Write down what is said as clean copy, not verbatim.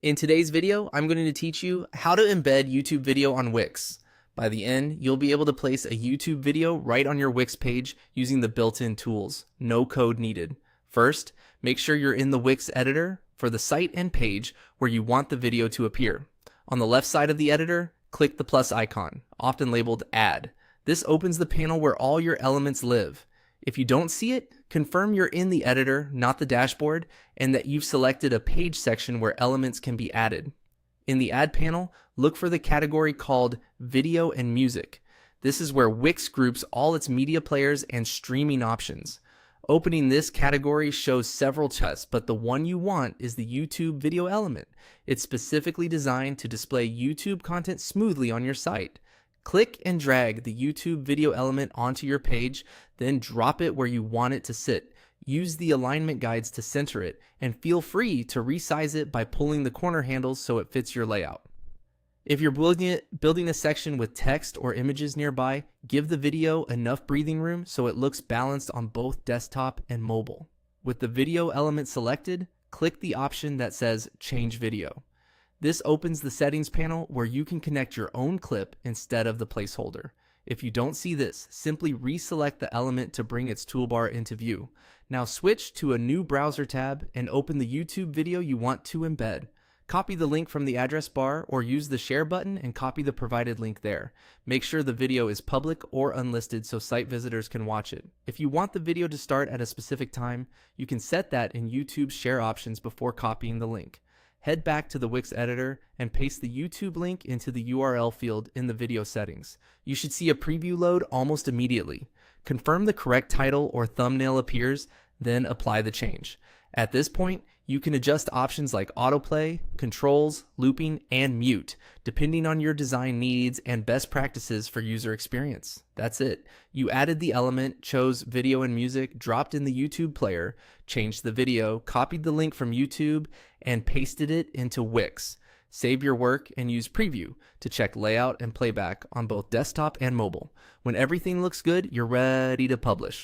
In today's video, I'm going to teach you how to embed YouTube video on Wix. By the end, you'll be able to place a YouTube video right on your Wix page using the built-in tools. No code needed. First, make sure you're in the Wix editor for the site and page where you want the video to appear. On the left side of the editor, click the plus icon, often labeled Add. This opens the panel where all your elements live. If you don't see it, confirm you're in the editor, not the dashboard, and that you've selected a page section where elements can be added. In the Add panel, look for the category called Video and Music. This is where Wix groups all its media players and streaming options. Opening this category shows several chests, but the one you want is the YouTube video element. It's specifically designed to display YouTube content smoothly on your site. Click and drag the YouTube video element onto your page, then drop it where you want it to sit. Use the alignment guides to center it, and feel free to resize it by pulling the corner handles so it fits your layout. If you're building a section with text or images nearby, give the video enough breathing room so it looks balanced on both desktop and mobile. With the video element selected, click the option that says Change Video. This opens the settings panel where you can connect your own clip instead of the placeholder. If you don't see this, simply reselect the element to bring its toolbar into view. Now switch to a new browser tab and open the YouTube video you want to embed. Copy the link from the address bar or use the share button and copy the provided link there. Make sure the video is public or unlisted so site visitors can watch it. If you want the video to start at a specific time, you can set that in YouTube's share options before copying the link. Head back to the Wix editor and paste the YouTube link into the URL field in the video settings. You should see a preview load almost immediately. Confirm the correct title or thumbnail appears, then apply the change. At this point, you can adjust options like autoplay, controls, looping, and mute, depending on your design needs and best practices for user experience. That's it. You added the element, chose video and music, dropped in the YouTube player, changed the video, copied the link from YouTube, and pasted it into Wix. Save your work and use Preview to check layout and playback on both desktop and mobile. When everything looks good, you're ready to publish.